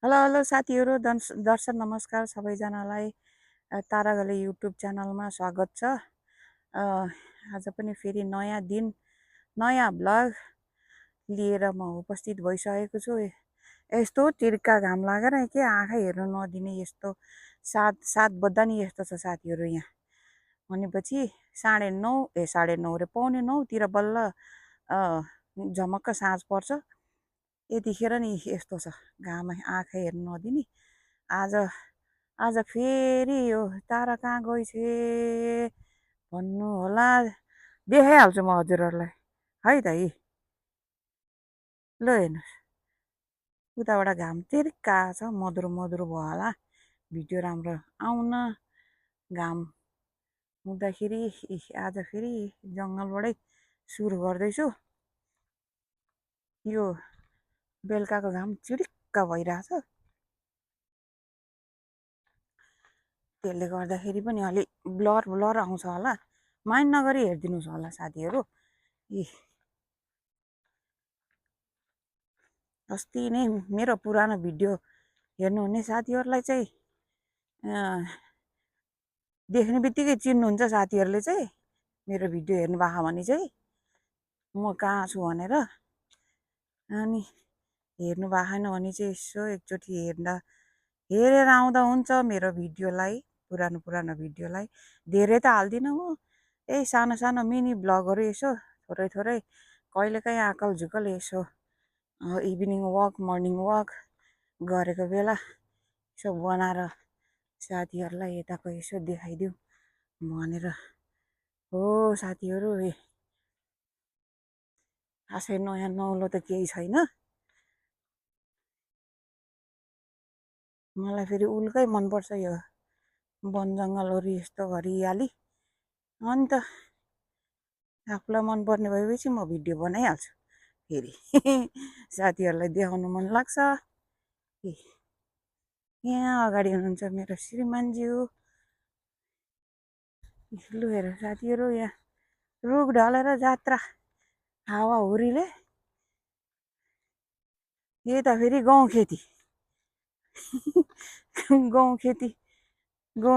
Hello hello साथीहरू दर्शक नमस्कार सबैजनालाई तारागले युट्युब च्यानलमा स्वागत छ। आज पनि फेरि नयाँ दिन नयाँ भ्लग लिएर म उपस्थित भइसकेको छु। यस्तो तिर्का घाम लागेर के आँखा हेर्नु नदिने यस्तो सात सात बज्दा नि यस्तो छ साथीहरू यहाँ। भनेपछि साढे नौ र पौने नौतिर बल्ल झमक्क साँझ पर्छ। यतिखेर नि यस्तो छ घाम आँखा हेर्नु नदिने। आज आज फेरि यो तारा कहाँ गइछे भन्नु होला, देखाइहाल्छु म हजुरहरूलाई है त। ल हेर्नुहोस्, उताबाट घाम तिर्का छ, मधुरो मधुरो भयो होला भिडियो राम्रो आउन। घाम हुँदाखेरि आज फेरि जङ्गलबाटै सुरु गर्दैछु। यो बेलुकाको घाम चिडिक्क भइरहेछ, त्यसले गर्दाखेरि पनि अलि ब्लर ब्लर आउँछ होला, माइन्ड नगरी हेरिदिनुहोस् होला साथीहरू। अस्ति नै मेरो पुरानो भिडियो हेर्नुहुने साथीहरूलाई चाहिँ देख्ने बित्तिकै चिन्नुहुन्छ साथीहरूले चाहिँ। मेरो भिडियो हेर्नुभएको भने चाहिँ म कहाँ छु भनेर। अनि हेर्नु भएको छैन भने चाहिँ यसो एकचोटि हेरेर आउँदा हुन्छ मेरो भिडियोलाई, पुरानो भिडियोलाई। धेरै त हाल्दिनँ म, यही सानो सानो मिनी भ्लगहरू यसो थोरै थोरै कहिलेकाहीँ आकल झुकल यसो इभिनिङ वक मर्निङ वक गरेको बेला यसो बनाएर साथीहरूलाई यताको यसो देखाइदिउँ भनेर हो साथीहरू। खासै नयाँ नौलो त केही छैन। मलाई फेरि उल्कै मनपर्छ यो वन जङ्गलहरू यस्तो हरियाली। अन्त आफूलाई मनपर्ने भएपछि म भिडियो बनाइहाल्छु फेरि। साथीहरूलाई देखाउनु मन लाग्छ। यहाँ अगाडि हुनुहुन्छ मेरो श्रीमानज्यू। लु हेर साथीहरू, यहाँ रुख ढलेर जात्रा हावाहुरीले। यता फेरि गाउँ खेती गाउँ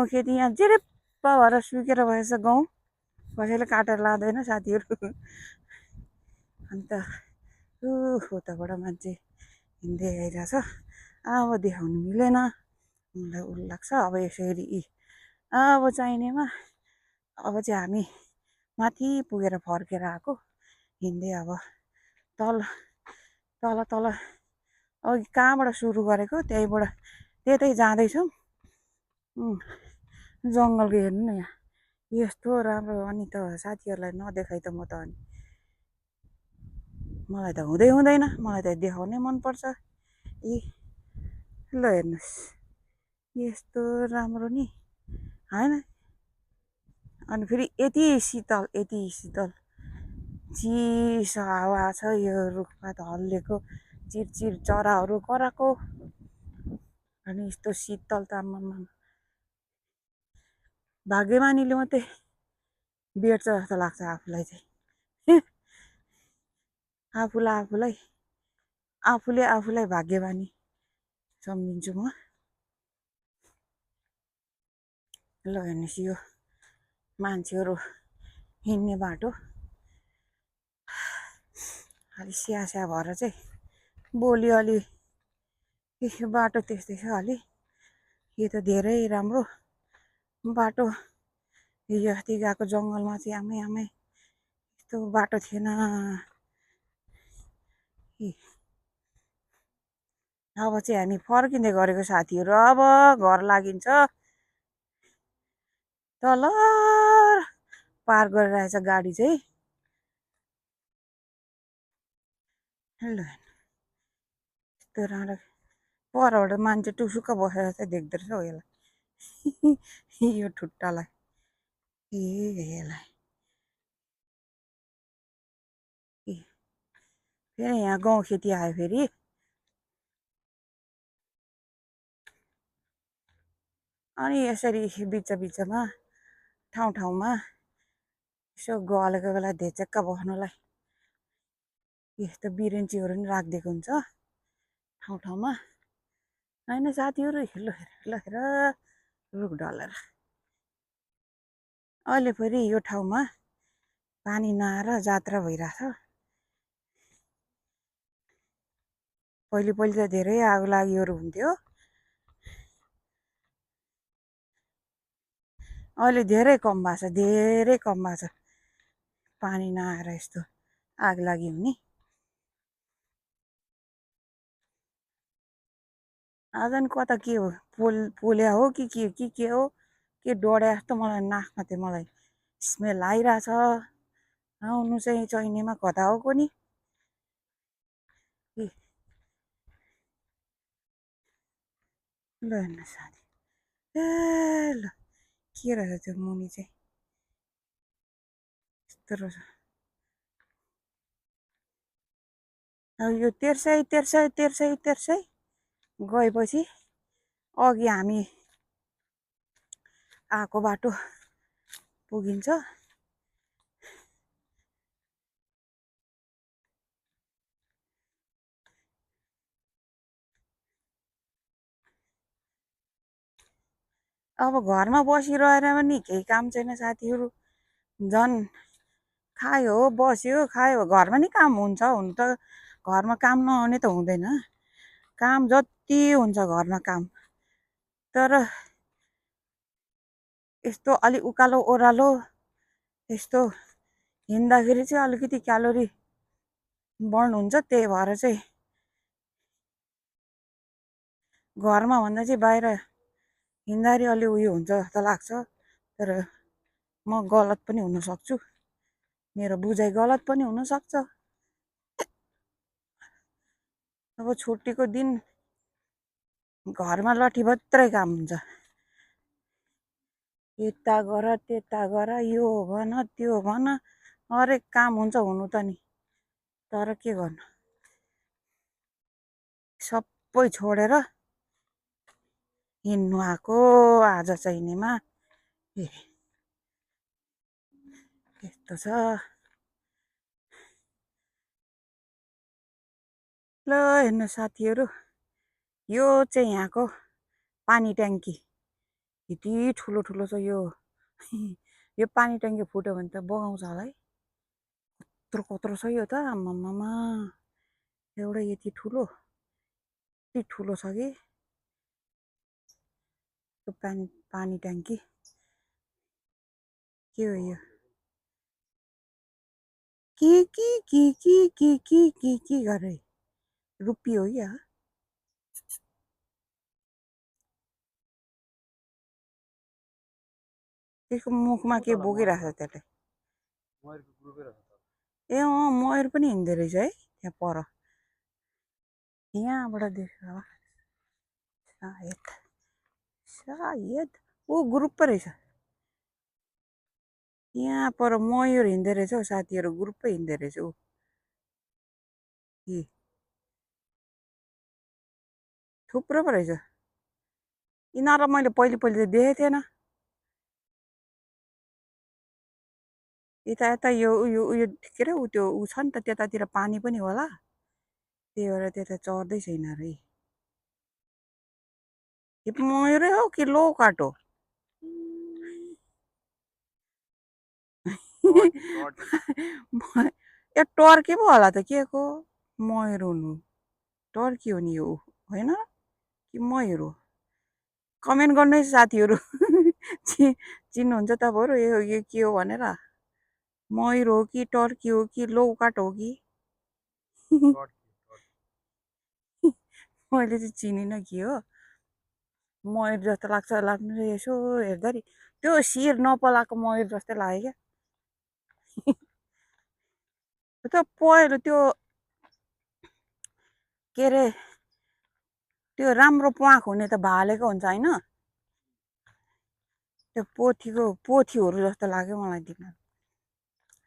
खेती यहाँ जिरिप्प भएर सुकेर भएछ गाउँ, कसैले काटेर लाँदैन साथीहरू। अन्त उताबाट मान्छे हिँड्दै आइरहेछ, अब देखाउनु मिलेन, मलाई उल लाग्छ। अब यसरी अब चाहिनेमा अब चाहिँ हामी माथि पुगेर फर्केर आएको हिँड्दै। अब तल तल तल अघि कहाँबाट सुरु गरेको त्यतै जाँदैछौँ। जङ्गलको हेर्नु न यहाँ यस्तो राम्रो। अनि त साथीहरूलाई नदेखाइ त म त अनि मलाई त हुँदैन, मलाई त देखाउनै मनपर्छ। ल हेर्नुहोस् यस्तो राम्रो नि होइन। अनि फेरि यति शीतल चिसो हावा छ, यो रुखपात हल्लेको चिरचिर चराहरू कराएको। अनि यस्तो शीतल तामामा भाग्यमानीले मात्रै भेट्छ जस्तो लाग्छ आफूलाई चाहिँ। आफूले भाग्यमानी सम्झिन्छु म। ल हेर्नुहोस् यो मान्छेहरू हिँड्ने बाटो अलि स्यास्या भएर चाहिँ बोली अलि बाटो त्यस्तै छ अलि। यो त धेरै राम्रो बाटो। हिजो अस्ति गएको जङ्गलमा चाहिँ आमै यस्तो बाटो थिएन। अब चाहिँ हामी फर्किँदै गरेको साथीहरू, अब घर लागिन्छ। तल पार गरिरहेछ गाडी चाहिँ। ल यस्तो राम्रो परबाट मान्छे टुसुक्क बसेर चाहिँ देख्दो रहेछ हौ यसलाई। यो ठुट्टालाई यसलाई फेरि यहाँ गाउँ खेती आयो फेरि। अनि यसरी बिचमा ठाउँमा यसो गलेको बेला धेचक्क बस्नुलाई यस्तो बिरेन्चीहरू पनि राखिदिएको हुन्छ ठाउँमा। होइन साथीहरू ल हेर ल हेर रुख ढलेर अहिले फेरि यो ठाउँमा पानी नआएर जात्रा भइरहेछ। पहिले पहिले त धेरै आगो लागिहरू हुन्थ्यो, अहिले धेरै कम भएको छ, धेरै कम भएको छ पानी नआएर यस्तो आग लागि हुने। आज नि कता के हो, पोल्या हो कि के हो, के डढ्या जस्तो मलाई नाकमा त्यो मलाई स्मेल आइरहेछ। आउनु चाहिँ चैनीमा कता हो कोनी। ल हेर्नु साथी, ए ल के रहेछ त्यो मुनि चाहिँ यस्तो रहेछ। अब यो तेर्सै तेर्सै तेर्सै तेर्सै गएपछि अघि हामी आएको बाटो पुगिन्छ। अब घरमा बसिरहेर पनि केही काम छैन साथीहरू, झन् खायो बस्यो खायो, घरमा नि काम हुन्छ, हुनु त घरमा काम नहुने त हुँदैन, काम जति हुन्छ घरमा काम। तर यस्तो अलि उकालो ओह्रालो यस्तो हिँड्दाखेरि चाहिँ अलिकति क्यालोरी बर्न हुन्छ, त्यही भएर चाहिँ घरमा भन्दा चाहिँ बाहिर हिँड्दाखेरि अलि उयो हुन्छ जस्तो लाग्छ। तर म गलत पनि हुनसक्छु, मेरो बुझाइ गलत पनि हुनसक्छ। अब छुट्टीको दिन घरमा लठीभत्रै काम हुन्छ, यता गर त्यता गर, यो भन त्यो भन, हरेक काम हुन्छ हुनु त नि। तर के गर्नु, सबै छोडेर हिँड्नु आएको आज चाहिनेमा। यस्तो छ। ल हेर्नु साथीहरू, यो चाहिँ यहाँको पानी ट्याङ्की, यति ठुलो ठुलो छ यो। यो पानी ट्याङ्की फुट्यो भने त बगाउँछ होला है, कत्रो कत्रो छ यो त, आम्मामा एउटा यति ठुलो छ कि यो पानी ट्याङ्की। के हो यो, के गरे, रुपी हो क्या? त्यसको मुखमा के बोकिरहेको छ त्यसले? ए अँ मयूर पनि हिँड्दो रहेछ है त्यहाँ पर, यहाँबाट देख्छ होला सायद, सायद ऊ ग्रुप पो रहेछ। यहाँ पर मयूर हिँड्दो रहेछ हौ साथीहरू, ग्रुपै हिँड्दो रहेछ ऊ। थुप्रो पो रहेछ यिनीहरूलाई, मैले पहिले पहिले त देखेको थिएन। यता यता यो उयो उयो के अरे ऊ त्यो ऊ छ नि त, त्यतातिर पानी पनि होला, त्यही भएर त्यता चढ्दैछ यिनीहरू। यो मयूरै हो कि लोकाट हो? ए टर्की पो होला त, के को मयूर हुनु, टर्की हो नि यो, होइन कि मयूर हो? कमेन्ट गर्नु है साथीहरू। चिन्नुहुन्छ तपाईँहरू यो के हो भनेर, मयूर हो कि टर्की हो कि लौकाट हो कि? मैले चाहिँ चिनिनँ के हो, मयूर जस्तो लाग्नु यसो हेर्दाखेरि, त्यो शिर नपलाएको मयूर जस्तै लाग्यो क्या। त्यो पहिलो त्यो के अरे त्यो राम्रो प्वाख हुने त भालेको हुन्छ होइन, त्यो पोथीहरू जस्तो लाग्यो मलाई देख्न,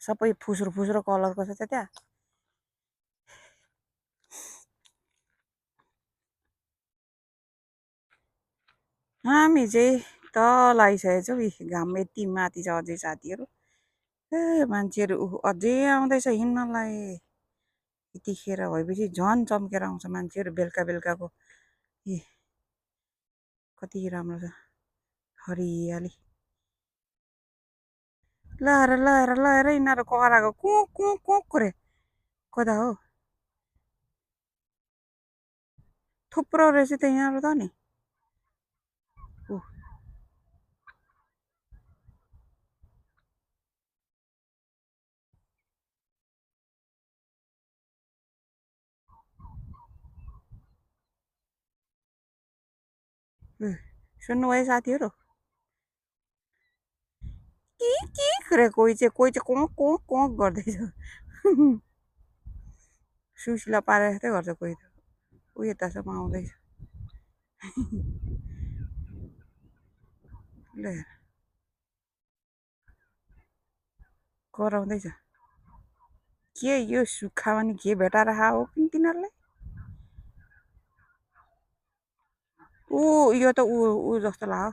सबै फुस्रो फुस्रो कलरको छ त्यहाँ। हामी चाहिँ तल आइसकेको छौँ, घाम यति माथि छ अझै साथीहरू। ए मान्छेहरू अझै आउँदैछ हिँड्नलाई, यतिखेर भएपछि झन् चम्केर आउँछ मान्छेहरू बेलुका बेलुकाको। कति राम्रो छ हरियाली। ल यिनीहरू कराएको कुक कुक कुक रे कता हो थुप्रो रहेछ त यिनीहरू त नि। सुन्नुभयो साथीहरू के कोही चाहिँ कोक कोक कोक गर्दैछ सुसिला पारे जस्तै गर्छ कोही त ऊ यतासम्म आउँदैछ ल कराउँदैछ के यो सुक्खा पनि के भेटाएर हो तिनीहरूलाई। यो त ऊ जस्तो लाग्यो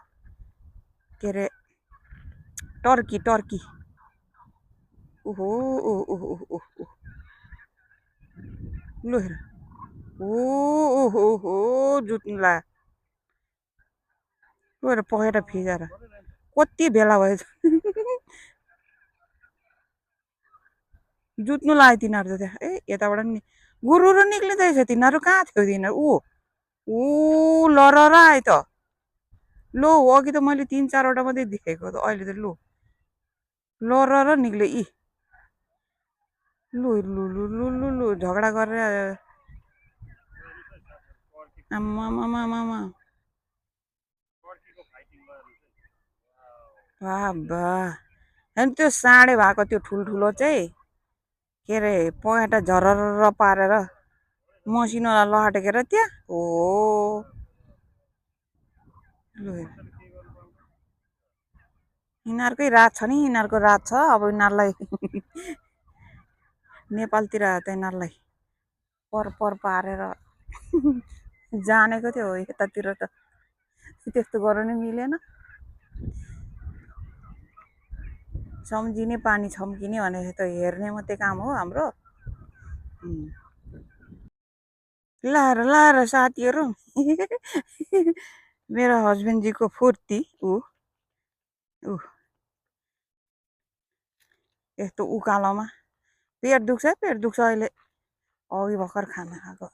के अरे टर्की टर्की ओहो ओहो लु हेर ओहो जुत्नु ला लु हेर पखेटा फिजाएर कति बेला भएछ जुत्नु लाग्यो तिनीहरू त त्यहाँ यताबाट नि गुरुरु निक्लिँदैछ तिनीहरू कहाँ थियो तिनीहरू ऊ लर आयो त लो अघि त मैले 3-4वटा मात्रै देखेको त अहिले त लु लर निक्ल्यो यी लु लु लु लु लु लु झगडा गरेर आमामामामा बाबा हेर्नु त्यो साँडे भएको त्यो ठुल्ठुलो चाहिँ के अरे पखेटा झरर पारेर मसिनोलाई लटेकेर त्यहाँ हो लु यिनीहरूकै रात छ नि यिनीहरूको रात छ अब यिनीहरूलाई नेपालतिर त यिनीहरूलाई पर पारेर जानेको थियो यतातिर त त्यस्तो गर्नु नि मिलेन सम्झिने पानी छम्किने भनेको त हेर्ने मात्रै काम हो हाम्रो। ल साथीहरू मेरो हस्बेन्डजीको फुर्ती ऊ यस्तो उकालोमा पेट दुख्छ अहिले अघि भर्खर खाना खाएको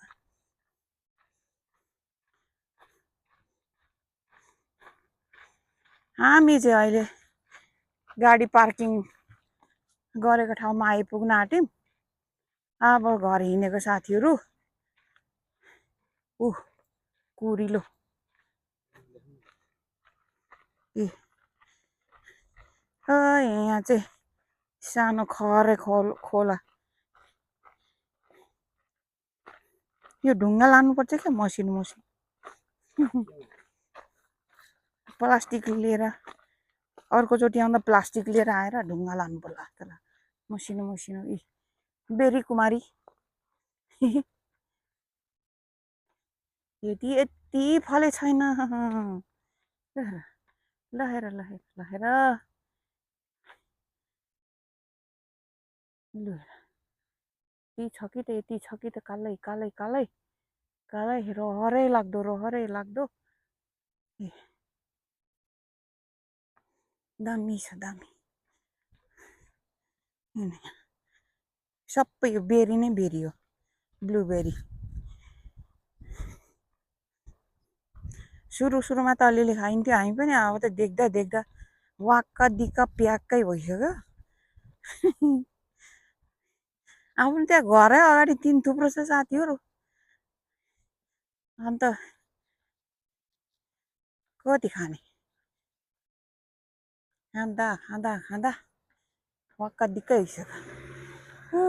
हामी चाहिँ अहिले गाडी पार्किङ गरेको ठाउँमा आइपुग्न आँट्यौँ। अब घर हिँडेको साथीहरू कुरिलो यहाँ चाहिँ सानो खरे खोला यो ढुङ्गा लानुपर्छ क्या मसिनो प्लास्टिक लिएर अर्कोचोटि आउँदा प्लास्टिक लिएर आएर ढुङ्गा लानु पर्ला जस्तो लाग्छ मसिनो बेरी कुमारी यति फले छैन ल हेर यति छ कि त कालै रहरै लाग्दो दामी छ सबै यो बेरी नै बेरी हो ब्लुबेरी सुरुमा त अलिअलि खाइन्थ्यो हामी पनि अब त देख्दा वाक्क दिक्क प्याक्कै भइसक्यो आफ्नो त्यहाँ घरै अगाडि 3 थुप्रो छ साथीहरू अन्त कति खाने खाँदा वाक्क दिक्कै भइसक्यो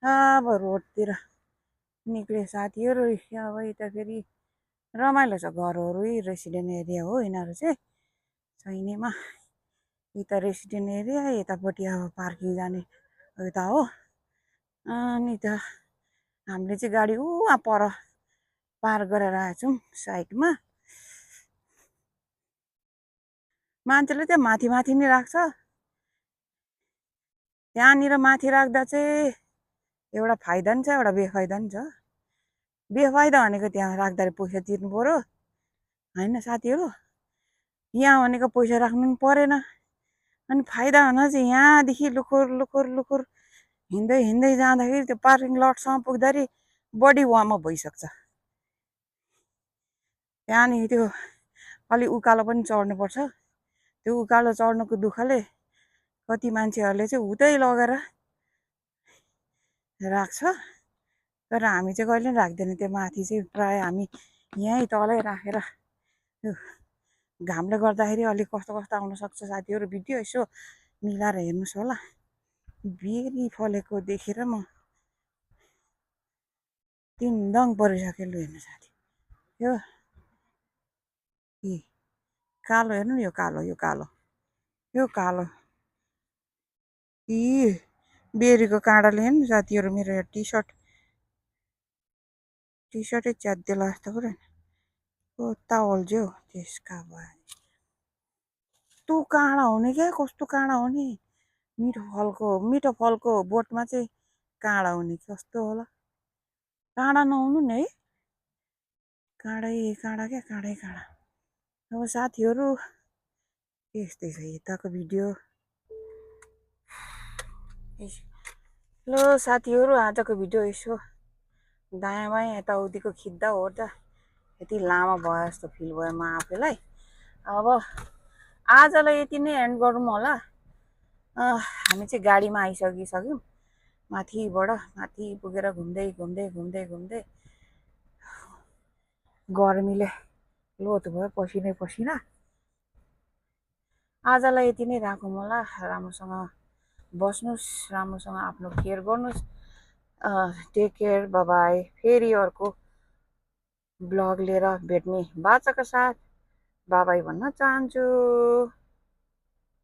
अब रोडतिर निक्ले साथीहरू अब यता फेरि रमाइलो छ घरहरू रेसिडेन्ट एरिया हो यिनीहरू चाहिँ छैनेमा यता रेसिडेन्ट एरिया यतापट्टि अब पार्किङ जाने यता हो अनि त हामीले चाहिँ गाडी पर पार्क गरेर आएको छौँ साइडमा मान्छेले चाहिँ माथि नै राख्छ त्यहाँनिर माथि राख्दा चाहिँ एउटा फाइदा पनि छ एउटा बेफाइदा पनि छ बेफाइदा भनेको त्यहाँ राख्दा पैसा तिर्नु पर्यो होइन साथीहरू, यहाँ भनेको पैसा राख्नु पनि परेन। अनि फाइदा हुन चाहिँ यहाँदेखि लुखुर लुखुर लुखुर हिँड्दै हिँड्दै जाँदाखेरि त्यो पार्किङ लटसम्म पुग्दाखेरि बडी वार्म अप भइसक्छ। त्यहाँदेखि त्यो अलि उकालो पनि चढ्नुपर्छ। त्यो उकालो चढ्नुको दुःखले कति मान्छेहरूले चाहिँ उतै लगेर राख्छ, तर हामी चाहिँ कहिले पनि राख्दैन। त्यो माथि चाहिँ प्रायः हामी यहीँ तलै राखेर त्यो घामले गर्दाखेरि अलिक कस्तो कस्तो आउनसक्छ साथीहरू। भिडियो यसो मिलाएर हेर्नुहोस् होला। बेरी फलेको देखेर म तिनदङ परिसक्यो। लु हेर्नु साथी, यो कालो हेर्नु, यो कालो, यो कालो, यो कालो। बेरीको काँडाले हेर्नु साथीहरू, मेरो यो टी सर्टै च्यातिदेला जस्तो पो रहेन। कता ओल्झ्यो त्यसका भए। कस्तो काँडा हुने क्या, कस्तो काँडा हुने। मिठो फलको बोटमा चाहिँ काँडा हुने, कस्तो होला। काँडा नहुनु नि है, काँडै काँडा क्या, काँडै काँडा। अब साथीहरू यस्तै छ यताको भिडियो। ल साथीहरू, आजको भिडियो यसो दायाँ बायाँ यताउतिको खिच्दा ओर्दा यति लामो भयो जस्तो फिल भयो म आफैलाई। अब आजलाई यति नै एन्ड गरौँ होला। हामी चाहिँ गाडीमा आइसकिसक्यौँ। माथि पुगेर घुम्दै घुम्दै घुम्दै घुम्दै गर्मीले लोत भयो, पसिनै पसिना। आजलाई यति नै राखौँ होला। राम्रोसँग बस्नुहोस्, राम्रोसँग आफ्नो केयर गर्नुहोस्। Take care, bye. फेरि अर्को ब्लग लिएर भेट्ने बाचाका साथ बाई भन्न चाहन्छु।